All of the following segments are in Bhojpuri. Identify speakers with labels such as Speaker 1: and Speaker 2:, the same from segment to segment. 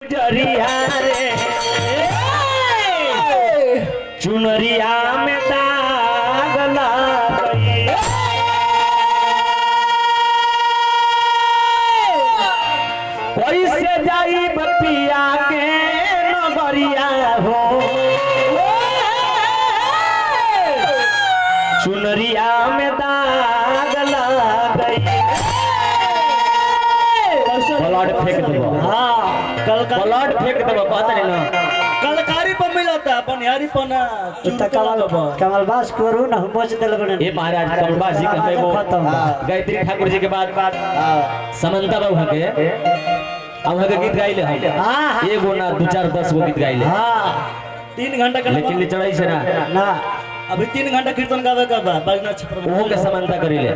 Speaker 1: जरिया रे चुनरिया में दाग लग गई। कैसे जाई बपिया के नगरिया हो चुनरिया में दाग लग गई। ब्लड फेंक देबो।
Speaker 2: हाँ
Speaker 1: ब्लड फेंक देबो कहत रे ना
Speaker 2: कलकारी पर मिलता बनियारी पर ना
Speaker 3: कमल बास करू ना मोच दल बने
Speaker 1: ये महाराज कमलबास जी कहते वो गायत्री ठाकुर जी के बाद समंता बाबू के अब के गीत गाइले हम एगो ना दो चार 10 गो गीत गाइले।
Speaker 2: हाँ 3 घंटा का
Speaker 1: लेकिन चढ़ाई से ना
Speaker 3: ना
Speaker 2: अभी 3 घंटा कीर्तन गावे का बा बाजना छपर
Speaker 1: वो के समंता करिले।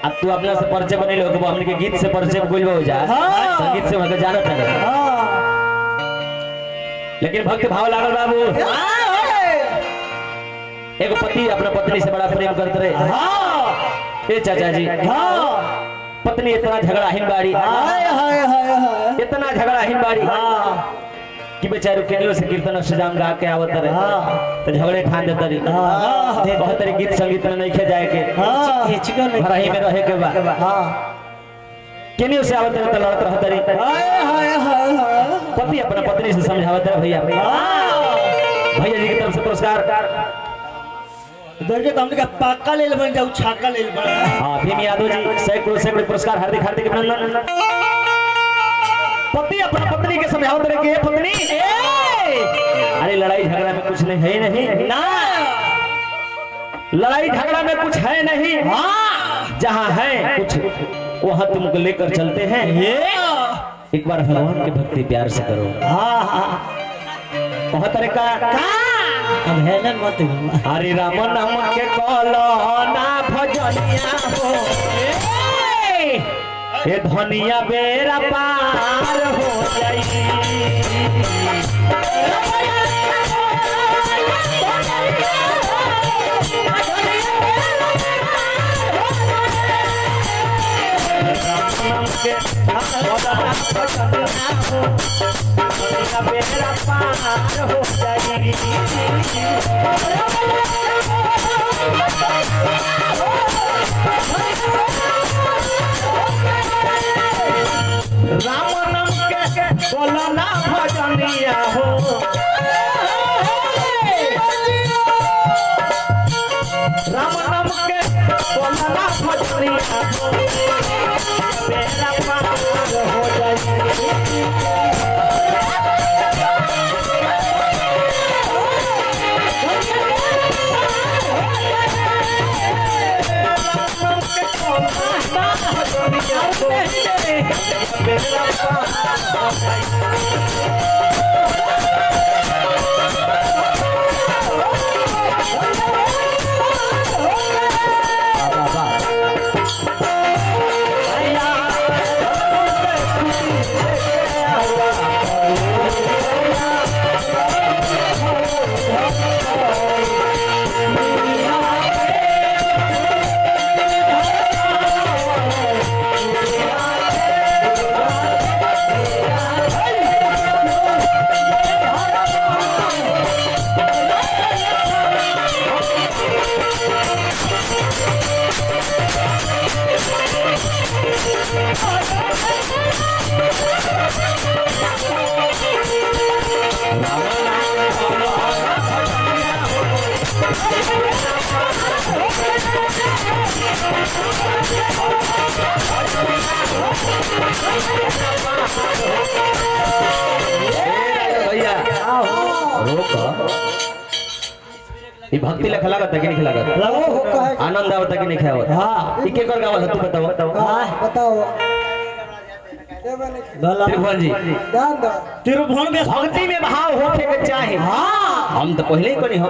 Speaker 1: अब तू अपना से परिचय बने लो हमने के गीत से परिचय बोलबो हो जा संगीत से वहां जानत है लेकिन भक्त भाव लागल बाबू एगो पति अपना पत्नी से बड़ा प्रेम करते रहे। ए चाचा जी पत्नी इतना झगड़ाहीन बाड़ी इतना झगड़ाहीन बाड़ी कि बेचारे केनियो से कीर्तन सजाम गा के आवत रहे तो झगड़े ठान देत रही बहुत तरह गीत संगीत में नहीं खे जाए के घर ही में रहे के बा केनियो से आवत रहे तो लड़त रहत रही। पति अपना पत्नी से समझावत रहे भैया भैया जी की तरफ से पुरस्कार
Speaker 2: दर्जे तो हमने का पाका ले बन जाऊ छाका ले बन।
Speaker 1: हां भीम यादव जी सैकड़ों पुरस्कार हार्दिक हार्दिक अभिनंदन। पति अपना पत्नी के समझावत रहे कि पत्नी अरे लड़ाई झगड़ा में कुछ नहीं है नहीं ना लड़ाई झगड़ा में कुछ है नहीं जहाँ है कुछ वहाँ तुमको लेकर चलते हैं। एक बार भगवान की भक्ति प्यार से करो। बहुत तरह का
Speaker 3: अभेलन मत
Speaker 1: हरे राम नाम के कलो ना भजनिया हो ये धनिया बेरा पार हो जाई। बेरा पार हो जाई। राम नाम के बोला ना भजनिया हो राम नाम के बोला ना भजनिया हो बेरा पार हो जाई। ये भक्ति लख लागत है कि नहीं लागत आनंद आवत है कि नहीं आवत। हां इके कर गावल तू बताओ
Speaker 3: बताओ
Speaker 1: त्रिभुवन जी
Speaker 2: त्रिभुवन में
Speaker 1: भक्ति में भाव होके के चाहे। हम तो पहले ही कोनी हो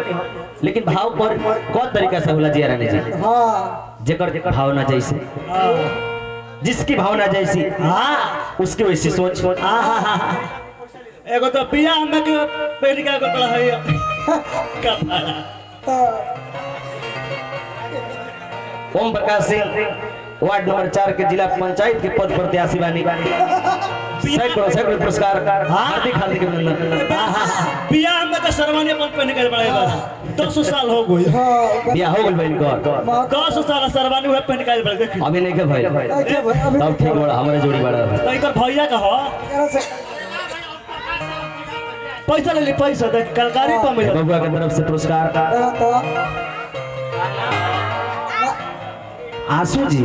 Speaker 1: लेकिन भाव पर कौन तरीका से होला जिया रानी जी जेकर भावना जैसे जिसकी भावना जैसी उसके वैसी सोच।
Speaker 2: एगो तो बियाह में के पेड़ का कपड़ा है कपड़ा
Speaker 1: ओम प्रकाश सिंह वार्ड नंबर 4 के जिला पंचायत के पद प्रत्याशी बानी। सैकड़ों पुरस्कार हार्दिक हार्दिक अभिनंदन।
Speaker 2: बियाह में तो सरवानी अपन पहन के बड़ेगा 200 साल हो गई
Speaker 1: बियाह हो गइल बहन को
Speaker 2: 200 साल सरवानी हुए पहन के बड़े देखी
Speaker 1: अभी नहीं के भाई तब ठीक बड़ा हमारे जोड़ी बड़ा
Speaker 2: तो इनकर भैया का हो पैसा ले ली पैसा देख कलकारी पर मिला
Speaker 1: बबुआ की तरफ से पुरस्कार आंसू जी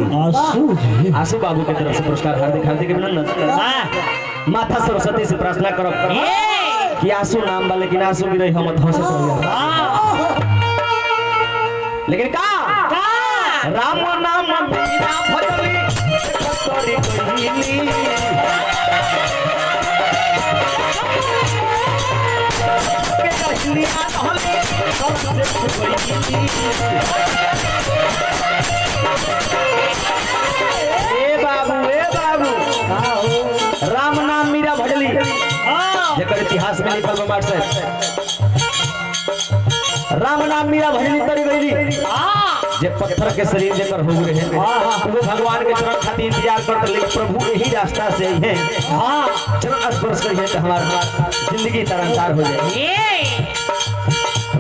Speaker 1: आंसू बाबू की तरफ से पुरस्कार हार्दिक हार्दिक अभिनंदन। माता सरस्वती से प्रार्थना करो कि आंसू नाम बा लेकिन आंसू भी रही हम हंसत रहिए लेकिन का राम नाम बिना भजली कतरी कहिली के कहली आ रहले सबसे कहिली ए बाबू राम नाम मीरा भजली जेकर इतिहास में लिखल बा मार से राम नाम मीरा भजली तरी गईली जे पत्थर के शरीर जेकर हो रहे वो भगवान के चरण खातिर इंतजार करते लेकिन प्रभु यही रास्ता से है चरण स्पर्श करिए तो हमारा जिंदगी तरंतार हो जाए।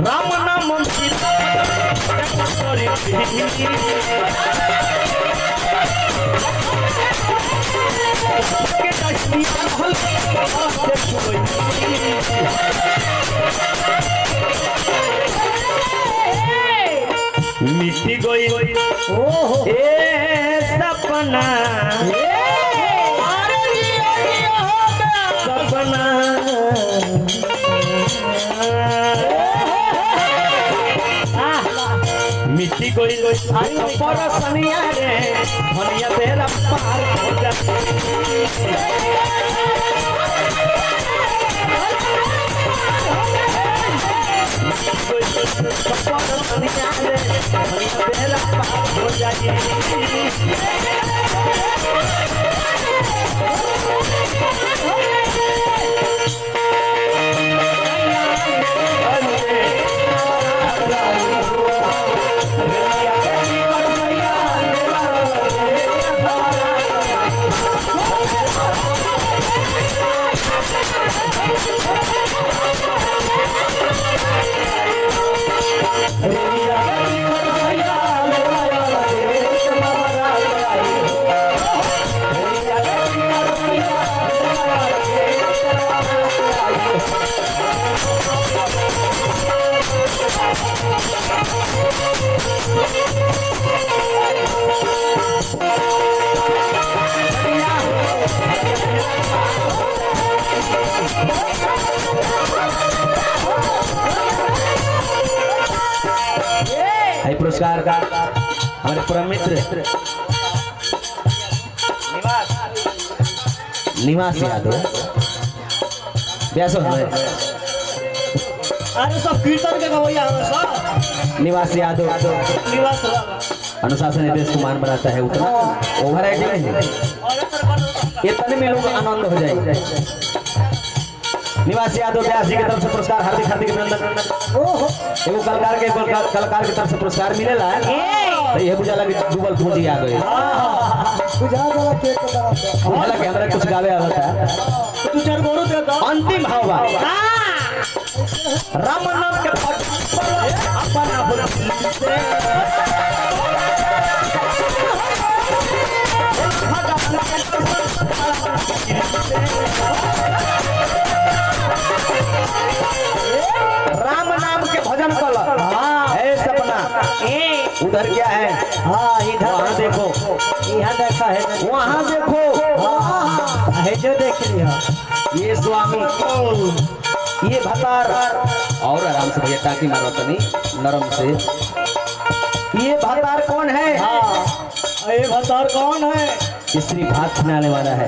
Speaker 1: राम नाम मिट्टी गई ए सपना सपना मिट्टी गई परसनिया रे धनिया तेरा पार हो पुरस्कार का हमारे परम मित्र निवास यादव व्यास
Speaker 2: अरे सब कीर्तन के गवैया हमें सब
Speaker 1: निवास यादव
Speaker 2: निवास
Speaker 1: अनुशासन निदेश को मान बनाता है उतना ओवर एक्टिंग नहीं इतने में लोग आनंद हो जाए। निवास यादव व्यास जी की तरफ से पुरस्कार हार्दिक हार्दिक अभिनंदन। एगो कलाकार की तरफ से पुरस्कार मिलेला तो ये बुझा लगे डूबल पूंजी आ गई बुझा लगे हमरा कुछ गावे आवता
Speaker 2: तू चार बोलो दे दो
Speaker 1: अंतिम भाव बा राम नाम के अपना बोल से राम नाम के भजन कल है सपना उधर क्या है इधर वहाँ देखो यहाँ देखा है वहाँ देखो है जो देख लिया ये स्वामी ये भतार और आराम से भैया टाकी मारो तनी नरम से ये भतार कौन है
Speaker 2: ये भतार कौन है
Speaker 1: स्त्री भात खिलाने वाला है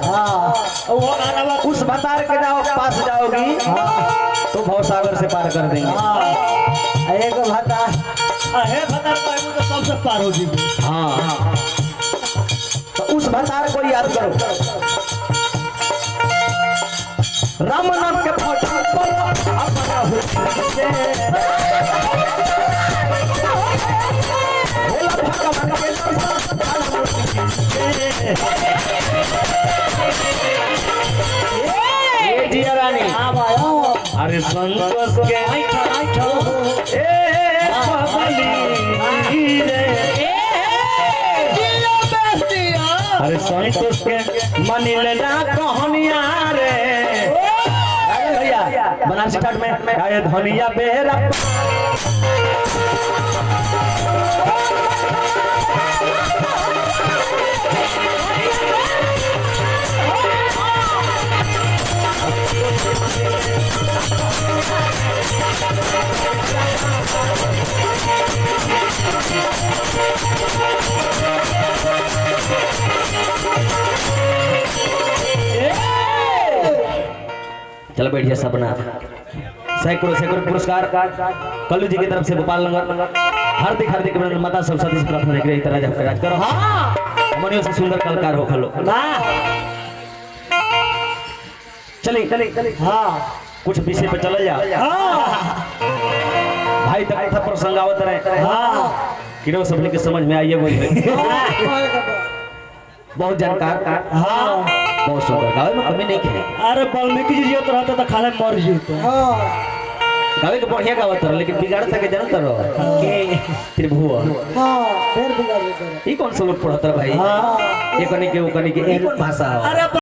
Speaker 1: उस भतार के पास जाओगी तो भवसागर से पार कर देंगे
Speaker 2: एक भतार तो सबसे पार हो जी
Speaker 1: हाँ तो उस भतार को याद करो राम नाम के फोटो अपना अरे संतोष के ए पगली रे अरे संतोष के मनिले ना कहनिया रे भैया बनारसी ठाट में आए धनिया बेरा चलो बैठिए सपना सैकड़ों सैकड़ों पुरस्कार कल्लू जी की तरफ से गोपाल नगर हार्दिक हार्दिक माता सब सतीश प्रार्थना के तरह राज करो हाँ मनियों से सुंदर कलाकार हो खलो चलिए चलिए हाँ कुछ विषय पे चला जा भाई तक था प्रसंग आवत रहे हाँ किरो सबने के समझ में आइए बोलिए बहुत जानकार हाँ बहुत सुंदर गावे में कमी नहीं है
Speaker 2: अरे वाल्मीकि जी जियत रहते तो खाले मर जीते
Speaker 1: गावे के बढ़िया गावत रहे लेकिन बिगाड़ सके जानत रहो के त्रिभुवन
Speaker 3: फिर बिगाड़ देते
Speaker 1: ई कौन सा लोग पढ़त रहे भाई ये कनी के वो कनी के ई कौन भाषा है
Speaker 2: अरे